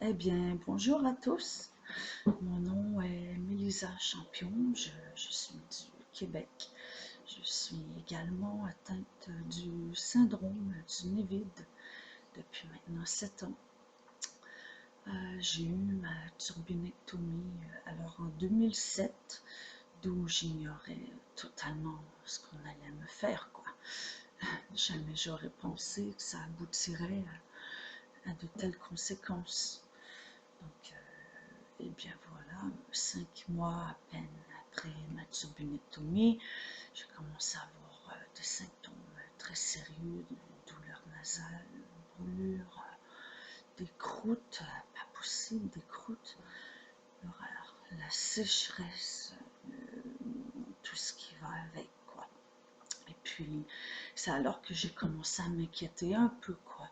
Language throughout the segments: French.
Eh bien, bonjour à tous. Mon nom est Mélisa Champion. Je suis du Québec. Je suis également atteinte du syndrome du nez vide depuis maintenant 7 ans. J'ai eu ma turbinectomie alors en 2007, d'où j'ignorais totalement ce qu'on allait me faire, quoi. Jamais j'aurais pensé que ça aboutirait à de telles conséquences. Donc, et bien voilà, 5 mois à peine après ma turbinectomie, j'ai commencé à avoir des symptômes très sérieux, de douleurs nasales, brûlures, des croûtes, pas possible, des croûtes, l'horreur, la sécheresse, tout ce qui va avec, quoi. Et puis, c'est alors que j'ai commencé à m'inquiéter un peu, quoi.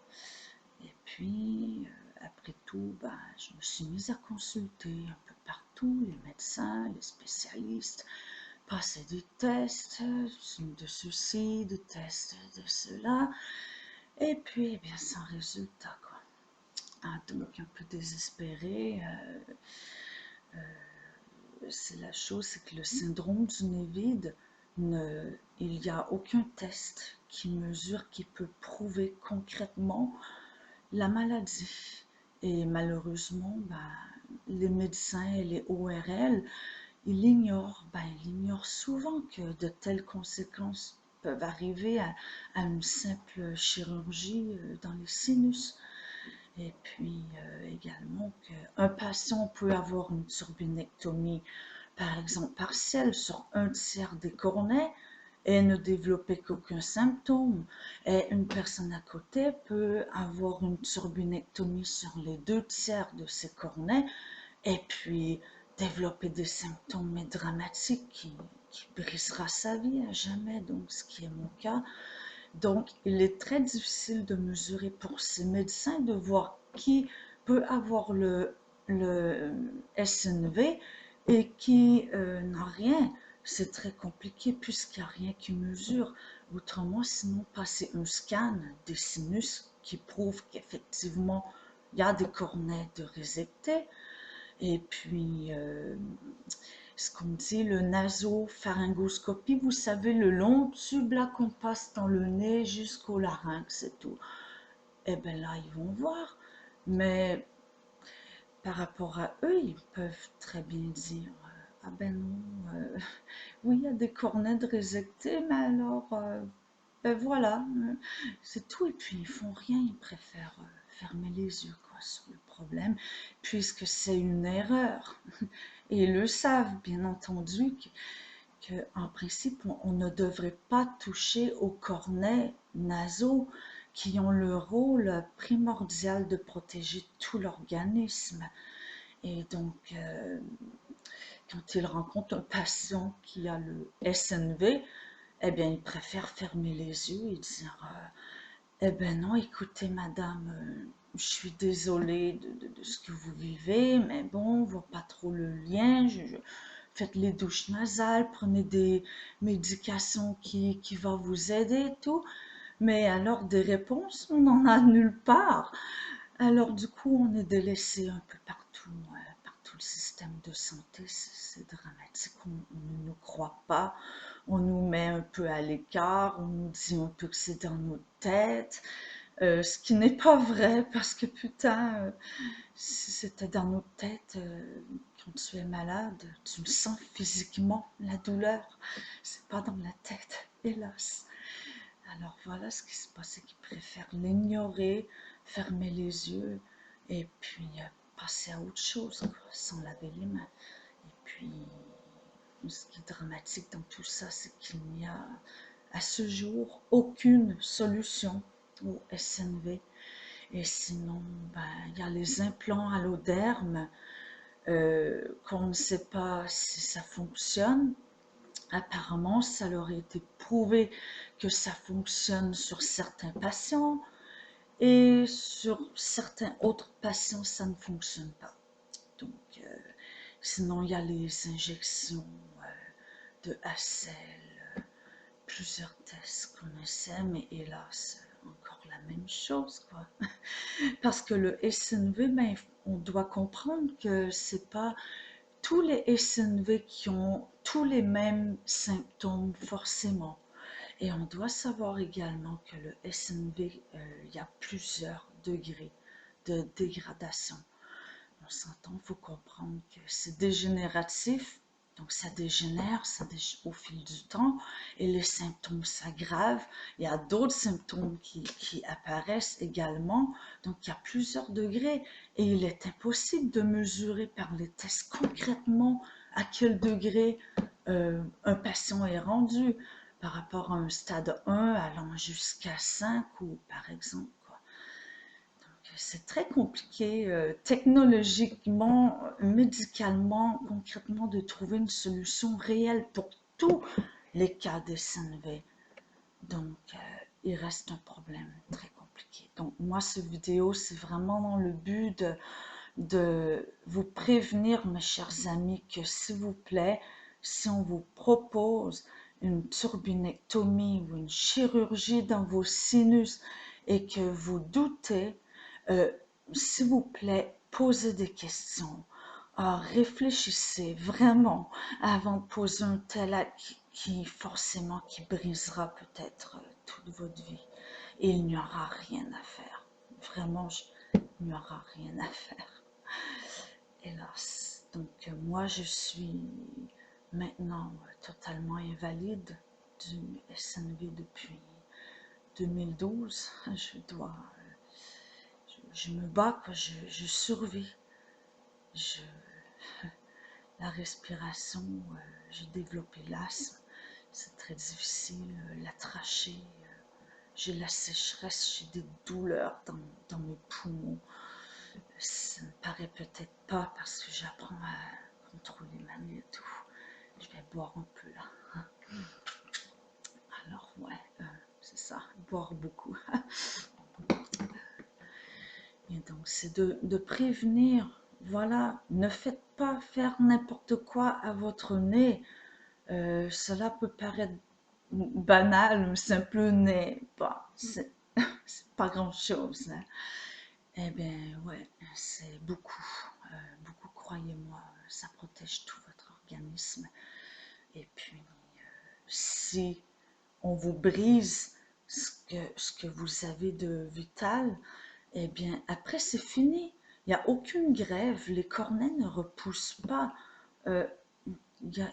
Et puis, après tout, je me suis mise à consulter un peu partout, les médecins, les spécialistes, passer des tests de ceci, des tests de cela, et puis, eh bien, sans résultat, quoi. Ah, donc, un peu désespérée, c'est la chose, c'est que le syndrome du nez vide, il n'y a aucun test qui mesure, qui peut prouver concrètement la maladie. Et malheureusement, les médecins et les ORL, ils ignorent souvent que de telles conséquences peuvent arriver à une simple chirurgie dans les sinus. Et puis également qu'un patient peut avoir une turbinectomie, par exemple partielle, sur un tiers des cornets et ne développer qu'aucun symptôme. Et une personne à côté peut avoir une turbinectomie sur les 2 tiers de ses cornets et puis développer des symptômes dramatiques qui brisera sa vie à jamais, donc ce qui est mon cas. Donc, il est très difficile de mesurer pour ces médecins de voir qui peut avoir le SNV et qui n'a rien. C'est très compliqué puisqu'il n'y a rien qui mesure. Autrement, sinon, passer un scan des sinus qui prouve qu'effectivement, il y a des cornets de réceptés. Et puis, ce qu'on dit, le nasopharyngoscopie, vous savez, le long tube là qu'on passe dans le nez jusqu'au larynx et tout. Eh bien là, ils vont voir. Mais par rapport à eux, ils peuvent très bien dire, ah ben non, oui, il y a des cornets de réséctés, mais alors, ben voilà, c'est tout. Et puis, ils font rien, ils préfèrent fermer les yeux, quoi, sur le problème, puisque c'est une erreur. Et ils le savent, bien entendu, qu'en principe, on ne devrait pas toucher aux cornets nasaux qui ont le rôle primordial de protéger tout l'organisme. Et donc, quand ils rencontrent un patient qui a le SNV, eh bien, ils préfèrent fermer les yeux et dire eh ben non, écoutez, madame, je suis désolée de ce que vous vivez, mais bon, on voit pas trop le lien. Faites les douches nasales, prenez des médications qui vont vous aider et tout. Mais alors, des réponses, on n'en a nulle part. Alors, du coup, on est délaissé un peu partout, par tout le système de santé. C'est dramatique. On ne nous croit pas. On nous met un peu à l'écart. On nous dit un peu que c'est dans nos têtes. Ce qui n'est pas vrai parce que putain, si c'était dans nos têtes, quand tu es malade, tu le sens physiquement, la douleur. C'est pas dans la tête, hélas. Alors voilà ce qui se passe, c'est qu'ils préfèrent l'ignorer, fermer les yeux et puis passer à autre chose, quoi, sans laver les mains. Et puis, ce qui est dramatique dans tout ça, c'est qu'il n'y a à ce jour aucune solution au SNV. Et sinon, il y a les implants allodermes qu'on ne sait pas si ça fonctionne. Apparemment, ça leur a été prouvé que ça fonctionne sur certains patients et sur certains autres patients, ça ne fonctionne pas. Donc, sinon, il y a les injections de Hassel, plusieurs tests qu'on essaie, mais hélas, encore la même chose, quoi. Parce que le SNV, on doit comprendre que c'est pas tous les SNV qui ont tous les mêmes symptômes forcément. Et on doit savoir également que le SNV, il y a plusieurs degrés de dégradation. On s'entend, il faut comprendre que c'est dégénératif, donc ça dégénère, au fil du temps, et les symptômes s'aggravent. Il y a d'autres symptômes qui apparaissent également, donc il y a plusieurs degrés, et il est impossible de mesurer par les tests concrètement à quel degré un patient est rendu par rapport à un stade 1 allant jusqu'à 5 ou par exemple. C'est très compliqué technologiquement, médicalement, concrètement, de trouver une solution réelle pour tous les cas de SNV. Donc, il reste un problème très compliqué. Donc, moi, cette vidéo, c'est vraiment dans le but de vous prévenir, mes chers amis, que s'il vous plaît, si on vous propose une turbinectomie ou une chirurgie dans vos sinus et que vous doutez, euh, s'il vous plaît, posez des questions. Réfléchissez vraiment avant de poser un tel acte forcément qui brisera peut-être toute votre vie. Et il n'y aura rien à faire. Vraiment, il n'y aura rien à faire. Hélas. Donc moi, je suis maintenant totalement invalide du SNV depuis 2012. Je me bats, quoi. Je survis. La respiration, j'ai développé l'asthme. C'est très difficile, la trachée. J'ai la sécheresse, j'ai des douleurs dans mes poumons. Ça ne paraît peut-être pas parce que j'apprends à contrôler ma nuit et tout. Je vais boire un peu là. Alors ouais, c'est ça, boire beaucoup. Et donc c'est de prévenir, voilà, ne faites pas faire n'importe quoi à votre nez. Cela peut paraître banal, simple nez, bah, c'est pas grand-chose. Hein. Eh bien, ouais, c'est beaucoup, beaucoup, croyez-moi, ça protège tout votre organisme. Et puis, si on vous brise ce que vous avez de vital, eh bien, après, c'est fini. Il n'y a aucune grève, les cornets ne repoussent pas. Il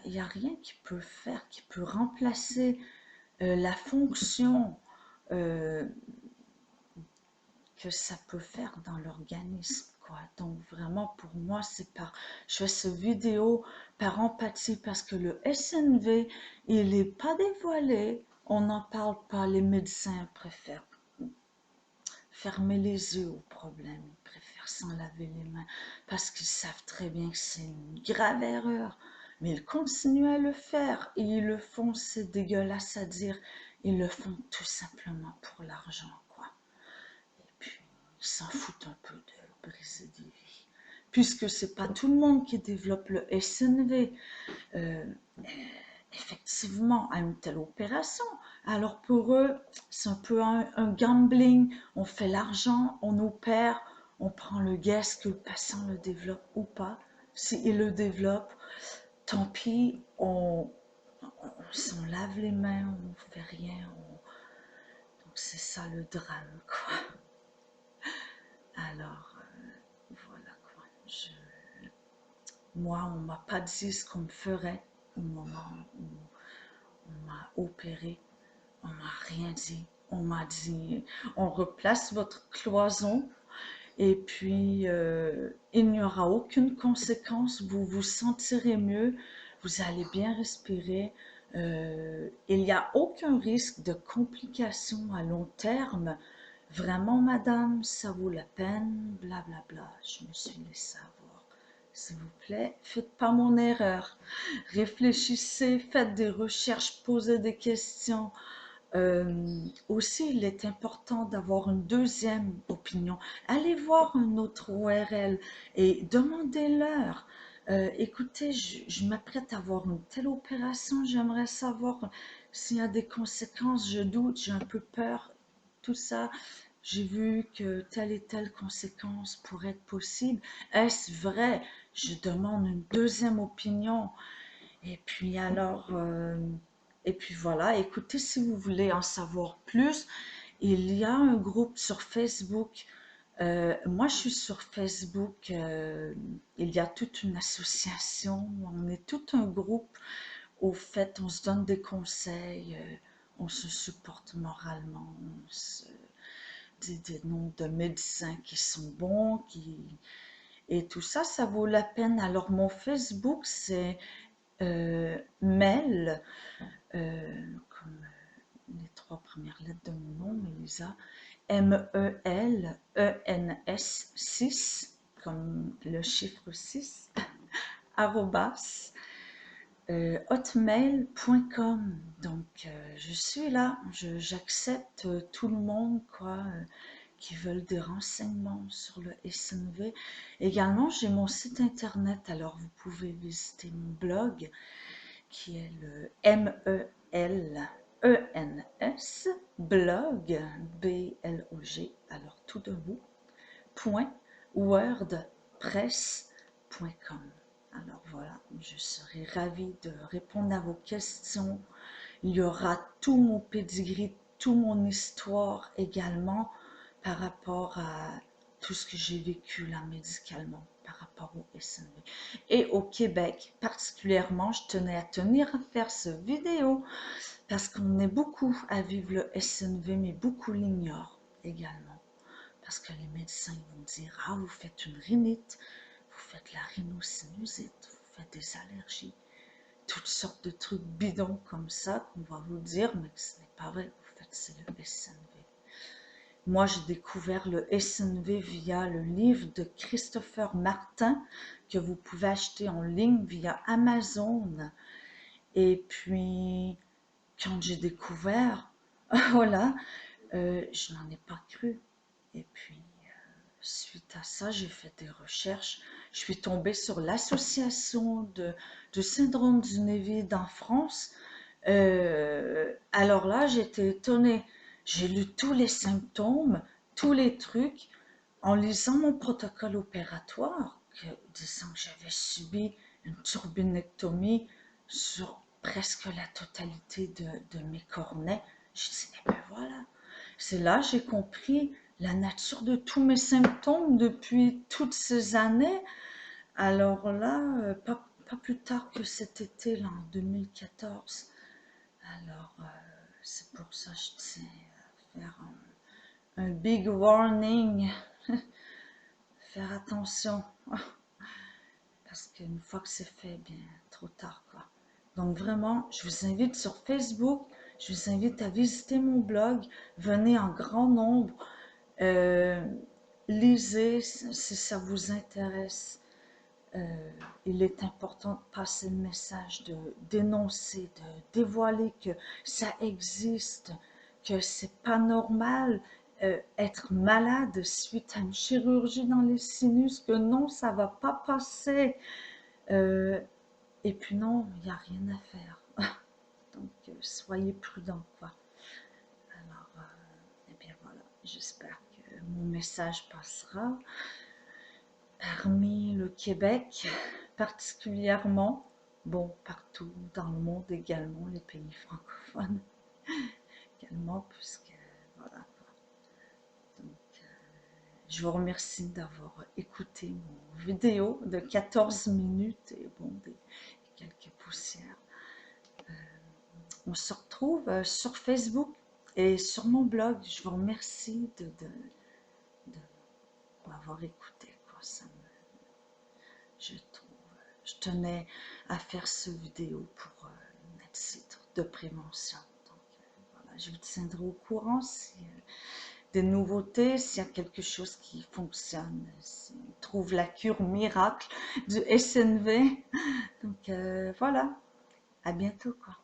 n'y a rien qui peut faire, qui peut remplacer la fonction que ça peut faire dans l'organisme, quoi. Donc vraiment pour moi je fais cette vidéo par empathie parce que le SNV il n'est pas dévoilé, on n'en parle pas, les médecins préfèrent fermer les yeux au problème, ils préfèrent s'en laver les mains parce qu'ils savent très bien que c'est une grave erreur, mais ils continuent à le faire et ils le font, c'est dégueulasse à dire, ils le font tout simplement pour l'argent, quoi. Et puis, ils s'en foutent un peu de briser des vies. Puisque c'est pas tout le monde qui développe le SNV, effectivement, à une telle opération. Alors pour eux, c'est un peu un gambling. On fait l'argent, on opère, on prend le guess que le patient le développe ou pas. S'il le développe, tant pis, on lave les mains, on ne fait rien. Donc c'est ça le drame, quoi. Alors, voilà quoi. Moi, on m'a pas dit ce qu'on me ferait au moment où on m'a opéré. On m'a rien dit. On m'a dit, on replace votre cloison et puis il n'y aura aucune conséquence. Vous vous sentirez mieux. Vous allez bien respirer. Il n'y a aucun risque de complications à long terme. Vraiment, madame, ça vaut la peine, blablabla. Bla, bla. Je me suis laissé avoir. S'il vous plaît, faites pas mon erreur. Réfléchissez, faites des recherches, posez des questions. Aussi, il est important d'avoir une deuxième opinion. Allez voir un autre ORL et demandez-leur. Écoutez, je m'apprête à avoir une telle opération, j'aimerais savoir s'il y a des conséquences, je doute, j'ai un peu peur, tout ça. j'ai vu que telle et telle conséquence pourrait être possible. Est-ce vrai? Je demande une deuxième opinion. Et puis alors, et puis voilà, écoutez, si vous voulez en savoir plus, il y a un groupe sur Facebook. Moi, je suis sur Facebook. Il y a toute une association. On est tout un groupe. Au fait, on se donne des conseils. On se supporte moralement. On se dit des noms de médecins qui sont bons. Et tout ça, ça vaut la peine. Alors, mon Facebook, c'est Mel, comme les trois premières lettres de mon nom, Mélisa, MELENS 6, comme le chiffre 6, arrobas, hotmail.com. Donc, je suis là, j'accepte tout le monde, quoi, qui veulent des renseignements sur le SNV. Également, j'ai mon site internet, alors vous pouvez visiter mon blog, qui est le MELENS, blog, B-L-O-G, alors tout debout, point, wordpress.com. Alors voilà, je serai ravie de répondre à vos questions. Il y aura tout mon pedigree, toute mon histoire également par rapport à tout ce que j'ai vécu là médicalement par rapport au SNV. Et au Québec, particulièrement, je tenais à faire cette vidéo parce qu'on est beaucoup à vivre le SNV, mais beaucoup l'ignorent également. Parce que les médecins vont dire, ah, vous faites une rhinite, vous faites la rhinocynusite, vous faites des allergies, toutes sortes de trucs bidons comme ça qu'on va vous dire, mais ce n'est pas vrai, vous faites, c'est le SNV. Moi, j'ai découvert le SNV via le livre de Christopher Martin que vous pouvez acheter en ligne via Amazon. Et puis, quand j'ai découvert, voilà, je n'en ai pas cru. Et puis, suite à ça, j'ai fait des recherches. Je suis tombée sur l'association de syndrome du nez vide en France. Alors là, j'étais étonnée. J'ai lu tous les symptômes, tous les trucs, en lisant mon protocole opératoire, disant que j'avais subi une turbinectomie sur presque la totalité de mes cornets. Je dis, eh ben voilà, c'est là que j'ai compris la nature de tous mes symptômes depuis toutes ces années. Alors là, pas plus tard que cet été, là, en 2014. Alors, c'est pour ça que je tiens à faire un big warning. Faire attention. Parce qu'une fois que c'est fait, bien, trop tard, quoi. Donc vraiment, je vous invite sur Facebook, je vous invite à visiter mon blog, venez en grand nombre, lisez si ça vous intéresse. Il est important de passer le message, de dénoncer, de dévoiler que ça existe, que c'est pas normal être malade suite à une chirurgie dans les sinus, que non, ça va pas passer. Et puis non, il n'y a rien à faire. Donc, soyez prudents, quoi. Alors, eh bien voilà, j'espère que mon message passera. Parmi le Québec, particulièrement, bon, partout dans le monde également, les pays francophones également, puisque voilà. Donc, je vous remercie d'avoir écouté mon vidéo de 14 minutes et bon, quelques poussières. On se retrouve sur Facebook et sur mon blog. Je vous remercie de m'avoir écouté, quoi. Je tenais à faire cette vidéo pour un titre de prévention. Donc, voilà, je vous tiendrai au courant si des nouveautés, s'il y a quelque chose qui fonctionne, si on trouve la cure miracle du SNV. Donc, voilà, à bientôt, quoi.